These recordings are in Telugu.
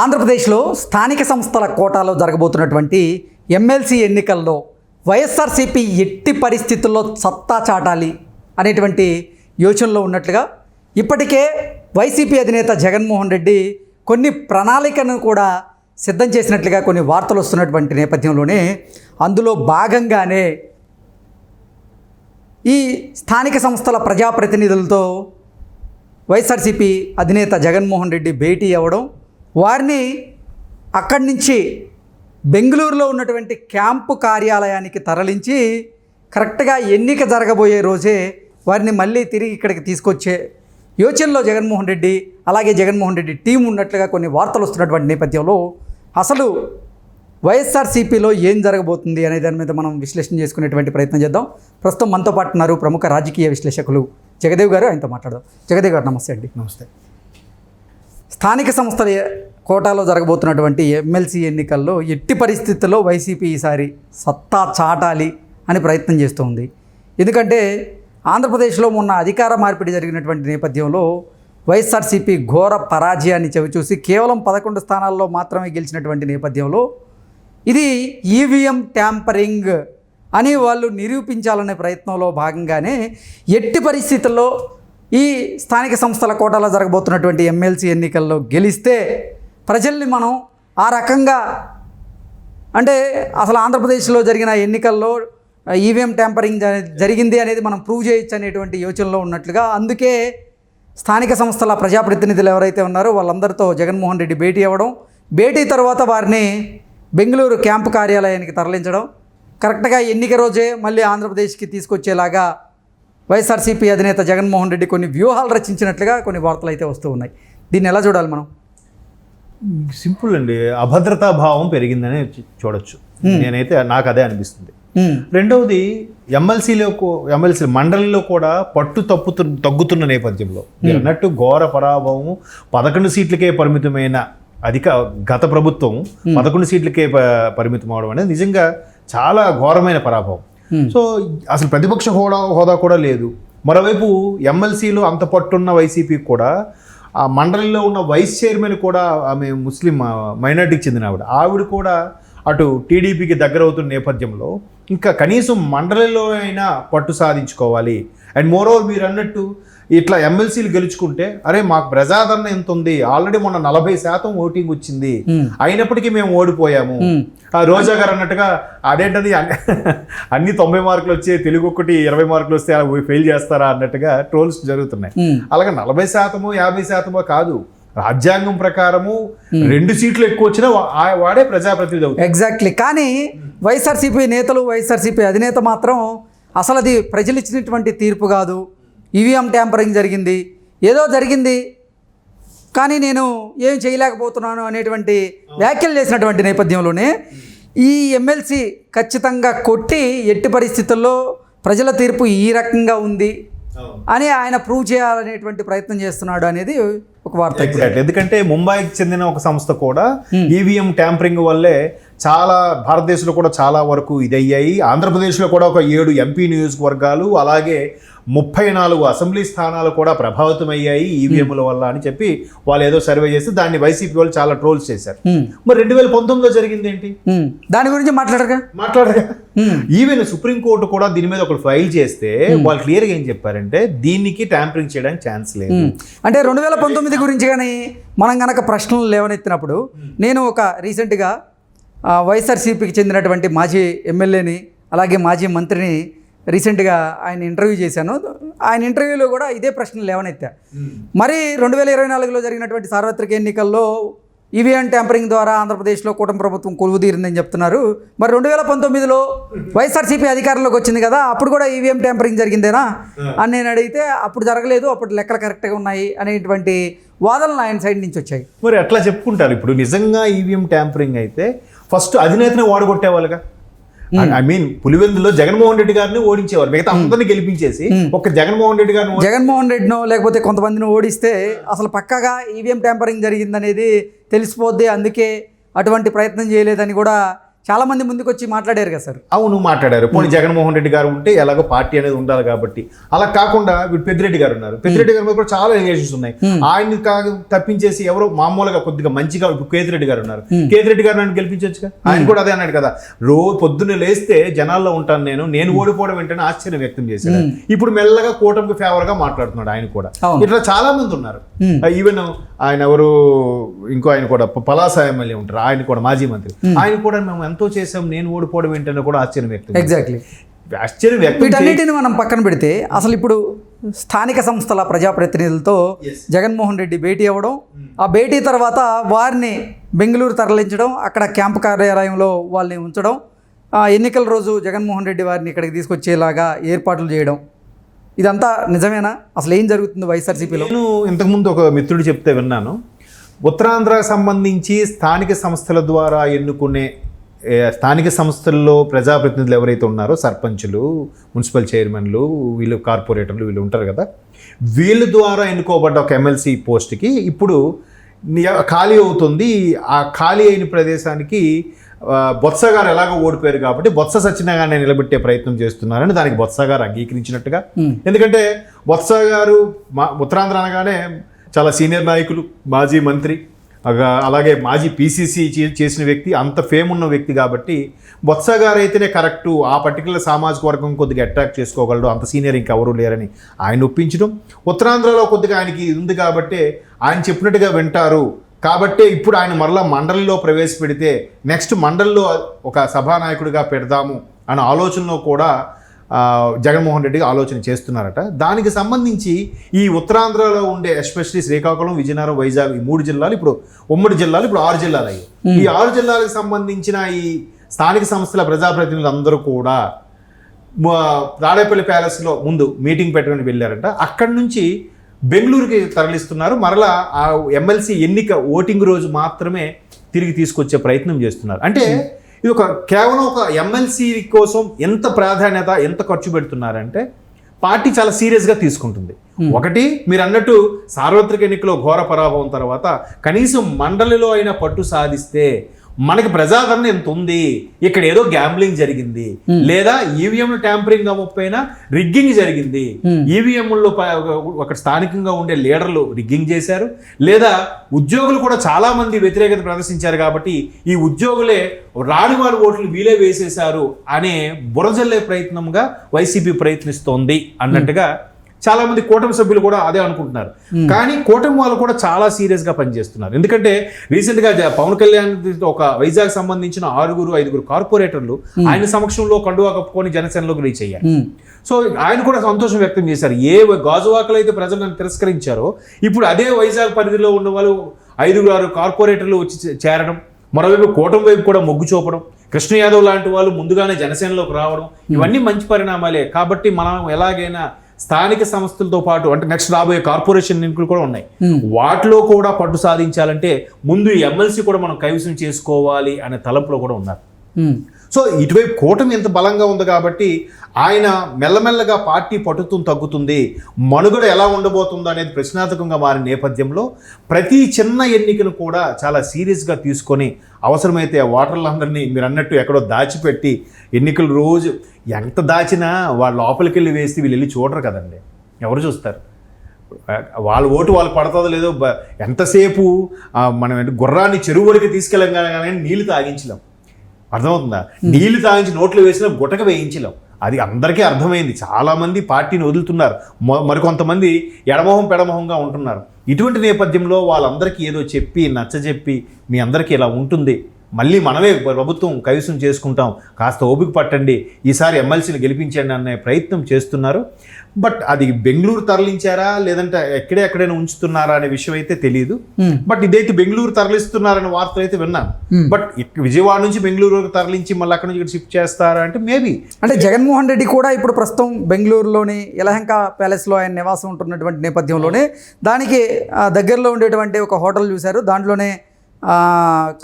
ఆంధ్రప్రదేశ్లో స్థానిక సంస్థల కోటాలో జరగబోతున్నటువంటి ఎమ్మెల్సీ ఎన్నికల్లో వైఎస్ఆర్సీపీ ఎట్టి పరిస్థితుల్లో సత్తా చాటాలి అనేటువంటి యోచనలో ఉన్నట్లుగా ఇప్పటికే వైసీపీ అధినేత జగన్మోహన్ రెడ్డి కొన్ని ప్రణాళికను కూడా సిద్ధం చేసినట్లుగా కొన్ని వార్తలు వస్తున్నటువంటి నేపథ్యంలోనే అందులో భాగంగానే ఈ స్థానిక సంస్థల ప్రజాప్రతినిధులతో వైఎస్ఆర్సీపీ అధినేత జగన్మోహన్ రెడ్డి భేటీ అవ్వడం, వారిని అక్కడి నుంచి బెంగళూరులో ఉన్నటువంటి క్యాంపు కార్యాలయానికి తరలించి కరెక్ట్గా ఎన్నిక జరగబోయే రోజే వారిని మళ్ళీ తిరిగి ఇక్కడికి తీసుకొచ్చే యోచనలో జగన్మోహన్ రెడ్డి అలాగే జగన్మోహన్ రెడ్డి టీం ఉన్నట్లుగా కొన్ని వార్తలు వస్తున్నటువంటి నేపథ్యంలో అసలు వైఎస్ఆర్సీపీలో ఏం జరగబోతుంది అనే దాని మీద మనం విశ్లేషణ చేసుకునేటువంటి ప్రయత్నం చేద్దాం. ప్రస్తుతం మనతో పాటు ఉన్నారు ప్రముఖ రాజకీయ విశ్లేషకులు జగదేవ్ గారు. ఆయనతో మాట్లాడదాం. జగదేవ్ గారు నమస్తే అండి. నమస్తే. స్థానిక సంస్థల కోటాలో జరగబోతున్నటువంటి ఎమ్మెల్సీ ఎన్నికల్లో ఎట్టి పరిస్థితుల్లో వైసీపీ ఈసారి సత్తా చాటాలి అని ప్రయత్నం చేస్తుంది. ఎందుకంటే ఆంధ్రప్రదేశ్లో మొన్న అధికార మార్పిడి జరిగినటువంటి నేపథ్యంలో వైఎస్ఆర్సీపీ ఘోర పరాజయాన్ని చవిచూసి కేవలం 11 స్థానాల్లో మాత్రమే గెలిచినటువంటి నేపథ్యంలో ఇది ఈవీఎం ట్యాంపరింగ్ అని వాళ్ళు నిరూపించాలనే ప్రయత్నంలో భాగంగానే ఎట్టి పరిస్థితుల్లో ఈ స్థానిక సంస్థల కోటాలో జరగబోతున్నటువంటి ఎమ్మెల్సీ ఎన్నికల్లో గెలిస్తే ప్రజల్ని మనం ఆ రకంగా అంటే అసలు ఆంధ్రప్రదేశ్లో జరిగిన ఎన్నికల్లో ఈవీఎం ట్యాంపరింగ్ జరిగింది అనేది మనం ప్రూవ్ చేయొచ్చు అనేటువంటి యోచనలో ఉన్నట్లుగా, అందుకే స్థానిక సంస్థల ప్రజాప్రతినిధులు ఎవరైతే ఉన్నారో వాళ్ళందరితో జగన్మోహన్ రెడ్డి భేటీ అవ్వడం, భేటీ తర్వాత వారిని బెంగళూరు క్యాంపు కార్యాలయానికి తరలించడం, కరెక్ట్గా ఎన్నిక రోజే మళ్ళీ ఆంధ్రప్రదేశ్కి తీసుకొచ్చేలాగా వైఎస్ఆర్సీపీ అధినేత జగన్మోహన్ రెడ్డి కొన్ని వ్యూహాలు రచించినట్లుగా కొన్ని వార్తలు అయితే వస్తూ ఉన్నాయి. దీన్ని ఎలా చూడాలి మనం? సింపుల్ అండి, అభద్రతా భావం పెరిగిందని చూడొచ్చు. నేనైతే నాకు అదే అనిపిస్తుంది. రెండవది ఎమ్మెల్సీ మండలిలో కూడా పట్టు తగ్గుతున్న నేపథ్యంలో మీరు అన్నట్టు ఘోర పరాభవం, 11 సీట్లకే పరిమితమైన గత ప్రభుత్వం 11 సీట్లకే పరిమితం అవడం అనేది నిజంగా చాలా ఘోరమైన పరాభవం. సో అసలు ప్రతిపక్ష హోదా కూడా లేదు. మరోవైపు ఎమ్మెల్సీలో అంత పట్టున్న వైసీపీకి కూడా ఆ మండలిలో ఉన్న వైస్ చైర్మన్ కూడా ఆమె ముస్లిం మైనార్టీకి చెందిన ఆవిడ కూడా అటు టీడీపీకి దగ్గర అవుతున్న నేపథ్యంలో ఇంకా కనీసం మండలిలో అయినా పట్టు సాధించుకోవాలి. అండ్ మోరోవర్ మీరు అన్నట్టు ఇట్లా ఎమ్మెల్సీలు గెలుచుకుంటే అరే మాకు ప్రజాదరణ ఎంత ఉంది, ఆల్రెడీ మొన్న 40% ఓటింగ్ వచ్చింది, అయినప్పటికీ మేము ఓడిపోయాము. రోజా గారు అన్నట్టుగా అదేంటది అన్ని 90 మార్కులు వచ్చే తెలుగు ఒకటి 20 మార్కులు వస్తే అలా ఫెయిల్ చేస్తారా అన్నట్టుగా ట్రోల్స్ జరుగుతున్నాయి. అలాగే 40%, 50% కాదు, రాజ్యాంగం ప్రకారము 2 సీట్లు ఎక్కువ వచ్చినా వాడే ప్రజాప్రతినిధి అవుతుంది. ఎగ్జాక్ట్లీ. కానీ వైఎస్ఆర్సీపీ నేతలు, వైఎస్ఆర్సీపీ అధినేత మాత్రం అసలు అది ప్రజలు ఇచ్చినటువంటి తీర్పు కాదు, ఈవీఎం ట్యాంపరింగ్ జరిగింది, ఏదో జరిగింది కానీ నేను ఏం చేయలేకపోతున్నాను అనేటువంటి వ్యాఖ్యలు చేసినటువంటి నేపథ్యంలోనే ఈ ఎమ్మెల్సీ ఖచ్చితంగా కొట్టి ఎట్టి పరిస్థితుల్లో ప్రజల తీర్పు ఈ రకంగా ఉంది అని ఆయన ప్రూవ్ చేయాలనేటువంటి ప్రయత్నం చేస్తున్నాడు అనేది ఒక వార్త. ఎందుకంటే ముంబైకి చెందిన ఒక సంస్థ కూడా ఈవీఎం ట్యాంపరింగ్ వల్లే చాలా భారతదేశంలో కూడా చాలా వరకు ఇదయ్యాయి. ఆంధ్రప్రదేశ్లో కూడా ఒక 7 ఎంపీ నియోజకవర్గాలు అలాగే 34 అసెంబ్లీ స్థానాలు కూడా ప్రభావితం అయ్యాయి ఈవీఎంల వల్ల అని చెప్పి వాళ్ళు ఏదో సర్వే చేస్తే దాన్ని వైసీపీ వాళ్ళు చాలా ట్రోల్స్ చేశారు. మరి 2019లో జరిగింది ఏంటి? దాని గురించి మాట్లాడగా ఈవెన్ సుప్రీంకోర్టు కూడా దీని మీద ఒకటి ఫైల్ చేస్తే వాళ్ళు క్లియర్గా ఏం చెప్పారంటే దీనికి ట్యాంపరింగ్ చేయడానికి ఛాన్స్ లేదు. అంటే 2019 గురించి కానీ మనం కనుక ప్రశ్నలు లేవనెత్తినప్పుడు నేను ఒక రీసెంట్గా వైఎస్ఆర్సీపీకి చెందినటువంటి మాజీ ఎమ్మెల్యేని అలాగే మాజీ మంత్రిని రీసెంట్గా ఆయన ఇంటర్వ్యూ చేశాను. ఆయన ఇంటర్వ్యూలో కూడా ఇదే ప్రశ్నలు లేవనెత్తా. మరి 2024లో జరిగినటువంటి సార్వత్రిక ఎన్నికల్లో ఈవీఎం ట్యాంపరింగ్ ద్వారా ఆంధ్రప్రదేశ్లో కూటమి ప్రభుత్వం కొలువుదీరిందని చెప్తున్నారు. మరి 2019లో వైఎస్ఆర్సీపీ అధికారంలోకి వచ్చింది కదా, అప్పుడు కూడా ఈవీఎం ట్యాంపరింగ్ జరిగిందేనా అని నేను అడిగితే అప్పుడు జరగలేదు, అప్పుడు లెక్కలు కరెక్ట్గా ఉన్నాయి అనేటువంటి వాదనలు ఆయన సైడ్ నుంచి వచ్చాయి. మరి అట్లా చెప్పుకుంటారు. ఇప్పుడు నిజంగా ఈవీఎం ట్యాంపరింగ్ అయితే ఫస్ట్ అధినేతనే ఓడగొట్టేవాళ్ళుగా. ఐ మీన్ పులివెందులో జగన్మోహన్ రెడ్డి గారిని ఓడించేవారు, మిగతా అందరినీ గెలిపించేసి ఒక జగన్మోహన్ రెడ్డినో లేకపోతే కొంతమందిని ఓడిస్తే అసలు పక్కాగా ఈవీఎం ట్యాంపరింగ్ జరిగిందనేది తెలిసిపోద్ది, అందుకే అటువంటి ప్రయత్నం చేయలేదని కూడా చాలామంది ముందుకు వచ్చి మాట్లాడారు కదా సార్. అవును మాట్లాడారు. పోనీ జగన్మోహన్ రెడ్డి గారు ఉంటే ఎలాగో పార్టీ అనేది ఉండాలి కాబట్టి. అలా కాకుండా వీడు పెద్దిరెడ్డి గారు ఉన్నారు. పెద్దిరెడ్డి గారి మీద కూడా చాలా ఎలిగేషన్స్ ఉన్నాయి. ఆయన్ని తప్పించేసి ఎవరో మామూలుగా కొద్దిగా మంచిగా ఇప్పుడు కేతిరెడ్డి గారు ఉన్నారు. కేతిరెడ్డి గారు నన్ను గెలిపించొచ్చుగా. ఆయన కూడా అదే అన్నాడు కదా, రోజు పొద్దున్నే లేస్తే జనాల్లో ఉంటాను నేను ఓడిపోవడం ఏంటని ఆశ్చర్యం వ్యక్తం చేశాడు. ఇప్పుడు మెల్లగా కూటమికి ఫేవర్ గా మాట్లాడుతున్నాడు ఆయన కూడా. ఇట్లా చాలా మంది ఉన్నారు. ఈవెన్ ఆయన ఎవరు ఇంకో ఆయన కూడా పలాస ఎమ్మెల్యే ఉంటారు, ఆయన కూడా మాజీ మంత్రి, ఆయన కూడా మేము ఎంతో చేసాం నేను ఓడిపోవడం ఏంటని కూడా ఆశ్చర్యం వ్యక్తం. ఎగ్జాక్ట్లీ ఆశ్చర్యం వ్యక్తం. వీటన్నిటిని మనం పక్కన పెడితే అసలు ఇప్పుడు స్థానిక సంస్థల ప్రజాప్రతినిధులతో జగన్మోహన్ రెడ్డి భేటీ అవ్వడం, ఆ భేటీ తర్వాత వారిని బెంగళూరు తరలించడం, అక్కడ క్యాంపు కార్యాలయంలో వాళ్ళని ఉంచడం, ఎన్నికల రోజు జగన్మోహన్ రెడ్డి వారిని ఇక్కడికి తీసుకొచ్చేలాగా ఏర్పాట్లు చేయడం, ఇదంతా నిజమేనా? అసలు ఏం జరుగుతుంది వైఎస్ఆర్సీపీలో? నేను ఇంతకుముందు ఒక మిత్రుడు చెప్తే విన్నాను, ఉత్తరాంధ్రకు సంబంధించి స్థానిక సంస్థల ద్వారా ఎన్నుకునే స్థానిక సంస్థల్లో ప్రజాప్రతినిధులు ఎవరైతే ఉన్నారో సర్పంచులు, మున్సిపల్ చైర్మన్లు, వీళ్ళు కార్పొరేటర్లు వీళ్ళు ఉంటారు కదా, వీళ్ళ ద్వారా ఎన్నుకోబడ్డ ఒక ఎమ్మెల్సీ పోస్ట్కి ఇప్పుడు ఖాళీ అవుతుంది. ఆ ఖాళీ అయిన ప్రదేశానికి బొత్స గారు ఎలాగో ఓడిపోయారు కాబట్టి బొత్స సత్యనారాయణ నిలబెట్టే ప్రయత్నం చేస్తున్నారని దానికి బొత్స గారు అంగీకరించినట్టుగా. ఎందుకంటే బొత్స గారు ఉత్తరాంధ్ర అనగానే చాలా సీనియర్ నాయకులు, మాజీ మంత్రి, అలాగే మాజీ పీసీసీ చేసిన వ్యక్తి, అంత ఫేమ్ ఉన్న వ్యక్తి కాబట్టి బొత్స గారు అయితేనే కరెక్టు, ఆ పర్టికులర్ సామాజిక వర్గం కొద్దిగా అట్రాక్ట్ చేసుకోగలడు, అంత సీనియర్ ఇంకెవరూ లేరని ఆయన ఒప్పించడం. ఉత్తరాంధ్రలో కొద్దిగా ఆయనకి ఉంది కాబట్టి ఆయన చెప్పినట్టుగా వింటారు కాబట్టి ఇప్పుడు ఆయన మరలా మండలిలో ప్రవేశపెడితే నెక్స్ట్ మండలిలో ఒక సభానాయకుడిగా పెడదాము అనే ఆలోచనలో కూడా జగన్మోహన్ రెడ్డి ఆలోచన చేస్తున్నారట. దానికి సంబంధించి ఈ ఉత్తరాంధ్రలో ఉండే ఎస్పెషల్లీ శ్రీకాకుళం, విజయనగరం, వైజాగ్ ఈ 3 జిల్లాలు ఇప్పుడు ఉమ్మడి జిల్లాలు ఇప్పుడు 6 జిల్లాలు అయ్యాయి. ఈ 6 జిల్లాలకు సంబంధించిన ఈ స్థానిక సంస్థల ప్రజాప్రతినిధులు అందరూ కూడా తాడేపల్లి ప్యాలెస్లో ముందు మీటింగ్ పెట్టుకుని వెళ్ళారంట. అక్కడి నుంచి బెంగళూరుకి తరలిస్తున్నారు. మరలా ఆ ఎమ్మెల్సీ ఎన్నిక ఓటింగ్ రోజు మాత్రమే తిరిగి తీసుకొచ్చే ప్రయత్నం చేస్తున్నారు. అంటే ఇది కేవలం ఒక ఎమ్మెల్సీ కోసం ఎంత ప్రాధాన్యత, ఎంత ఖర్చు పెడుతున్నారంటే పార్టీ చాలా సీరియస్గా తీసుకుంటుంది. ఒకటి మీరు అన్నట్టు సార్వత్రిక ఎన్నికలో ఘోర పరాభవం తర్వాత కనీసం మండలిలో అయినా పట్టు సాధిస్తే మనకి ప్రజాదరణ ఎంత ఉంది, ఇక్కడ ఏదో గ్యాంబ్లింగ్ జరిగింది, లేదా ఈవీఎంలు ట్యాంపరింగ్ అవ్వకపోయినా రిగ్గింగ్ జరిగింది, ఈవీఎంలో ఒక స్థానికంగా ఉండే లీడర్లు రిగ్గింగ్ చేశారు, లేదా ఉద్యోగులు కూడా చాలా మంది వ్యతిరేకత ప్రదర్శించారు కాబట్టి ఈ ఉద్యోగులే రాని వారి ఓట్లు వీలే వేసేశారు అనే బురజల్లే ప్రయత్నంగా వైసీపీ ప్రయత్నిస్తోంది అన్నట్టుగా చాలా మంది కూటమి సభ్యులు కూడా అదే అనుకుంటున్నారు. కానీ కూటమి వాళ్ళు కూడా చాలా సీరియస్గా పనిచేస్తున్నారు. ఎందుకంటే రీసెంట్గా పవన్ కళ్యాణ్ ఒక వైజాగ్ సంబంధించిన 6-5 కార్పొరేటర్లు ఆయన సమక్షంలో కండువా కప్పుకొని జనసేనలోకి రీచ్ అయ్యారు. సో ఆయన కూడా సంతోషం వ్యక్తం చేశారు. ఏ గాజువాకలు అయితే ప్రజలను తిరస్కరించారో ఇప్పుడు అదే వైజాగ్ పరిధిలో ఉన్న వాళ్ళు 5-6 కార్పొరేటర్లు వచ్చి చేరడం, మరోవైపు కూటమి వైపు కూడా మొగ్గు చూపడం, కృష్ణ యాదవ్ లాంటి వాళ్ళు ముందుగానే జనసేనలోకి రావడం, ఇవన్నీ మంచి పరిణామాలే. కాబట్టి మనం ఎలాగైనా స్థానిక సంస్థలతో పాటు అంటే నెక్స్ట్ రాబోయే కార్పొరేషన్ ఎన్నికలు కూడా ఉన్నాయి, వాటిలో కూడా పట్టు సాధించాలంటే ముందు ఈ ఎమ్మెల్సీ కూడా మనం కైవసం చేసుకోవాలి అనే తలంపులో కూడా ఉన్నారు. సో ఇటువైపు కూటమి ఎంత బలంగా ఉంది కాబట్టి ఆయన మెల్లమెల్లగా పార్టీ పట్టుతం తగ్గుతుంది, మనుగడ ఎలా ఉండబోతుందో అనేది ప్రశ్నార్థకంగా మారిన నేపథ్యంలో ప్రతి చిన్న ఎన్నికను కూడా చాలా సీరియస్గా తీసుకొని అవసరమైతే ఓటర్లందరినీ మీరు అన్నట్టు ఎక్కడో దాచిపెట్టి ఎన్నికలు రోజు ఎంత దాచినా వాళ్ళ లోపలికి వెళ్ళి వేసి వీళ్ళు వెళ్ళి చూడరు కదండి, ఎవరు చూస్తారు? వాళ్ళ ఓటు వాళ్ళకి పడుతుందో లేదో ఎంతసేపు మనం గుర్రాన్ని చెరువుడికి తీసుకెళ్ళగానే నీళ్లు తాగించలేం, అర్థమవుతుందా? నీళ్లు తాగించి నోట్లు వేసిన గుటక వేయించలేం, అది అందరికీ అర్థమైంది. చాలామంది పార్టీని వదులుతున్నారు, మరికొంతమంది ఎడమొహం పెడమొహంగా ఉంటున్నారు. ఇటువంటి నేపథ్యంలో వాళ్ళందరికీ ఏదో చెప్పి నచ్చజెప్పి మీ అందరికీ ఇలా ఉంటుంది, మళ్ళీ మనమే ప్రభుత్వం కైవసం చేసుకుంటాం, కాస్త ఓపిక పట్టండి, ఈసారి ఎమ్మెల్సీని గెలిపించండి అనే ప్రయత్నం చేస్తున్నారు. బట్ అది బెంగళూరు తరలించారా లేదంటే ఎక్కడైనా ఉంచుతున్నారా అనే విషయం అయితే తెలియదు. బట్ ఇదైతే బెంగళూరు తరలిస్తున్నారనే వార్తలు అయితే విన్నాను. బట్ విజయవాడ నుంచి బెంగళూరు తరలించి మళ్ళీ అక్కడ నుంచి ఇక్కడ షిఫ్ట్ చేస్తారా అంటే మేబీ. అంటే జగన్మోహన్ రెడ్డి కూడా ఇప్పుడు ప్రస్తుతం బెంగళూరులోని యలహంక ప్యాలెస్లో ఆయన నివాసం ఉంటున్నటువంటి నేపథ్యంలోనే దానికి దగ్గరలో ఉండేటువంటి ఒక హోటల్ చూశారు, దాంట్లోనే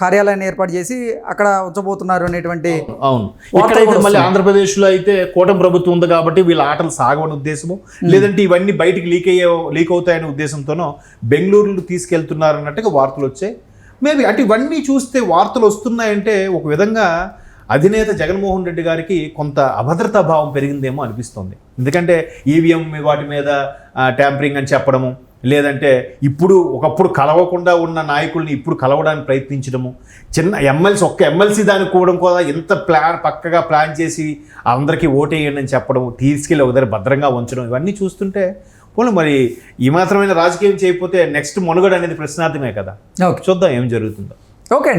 కార్యాలయాన్ని ఏర్పాటు చేసి అక్కడ ఉంచబోతున్నారు అనేటువంటి. అవును, ఇక్కడైతే మళ్ళీ ఆంధ్రప్రదేశ్లో అయితే కూటమి ప్రభుత్వం ఉంది కాబట్టి వీళ్ళ ఆటలు సాగవని ఉద్దేశము, లేదంటే ఇవన్నీ బయటికి లీక్ అవుతాయనే ఉద్దేశంతోనో బెంగళూరులో తీసుకెళ్తున్నారు అన్నట్టుగా వార్తలు వచ్చాయి. మేబీ అంటే ఇవన్నీ చూస్తే వార్తలు వస్తున్నాయంటే ఒక విధంగా అధినేత జగన్మోహన్ రెడ్డి గారికి కొంత అభద్రతా భావం పెరిగిందేమో అనిపిస్తుంది. ఎందుకంటే ఈవీఎం వాటి మీద ట్యాంపరింగ్ అని చెప్పడము, లేదంటే ఒకప్పుడు కలవకుండా ఉన్న నాయకుల్ని ఇప్పుడు కలవడానికి ప్రయత్నించడము, చిన్న ఒక్క ఎమ్మెల్సీ దానికి కూడా ఎంత పక్కగా ప్లాన్ చేసి అందరికీ ఓటేయండి అని చెప్పడం, తీసుకెళ్ళి ఒక దగ్గర భద్రంగా ఉంచడం, ఇవన్నీ చూస్తుంటే పోనీ మరి ఈ మాత్రమైన రాజకీయం చేయకపోతే నెక్స్ట్ మనుగడ అనేది ప్రశ్నార్థమే కదా. ఓకే, చూద్దాం ఏం జరుగుతుందో. ఓకే.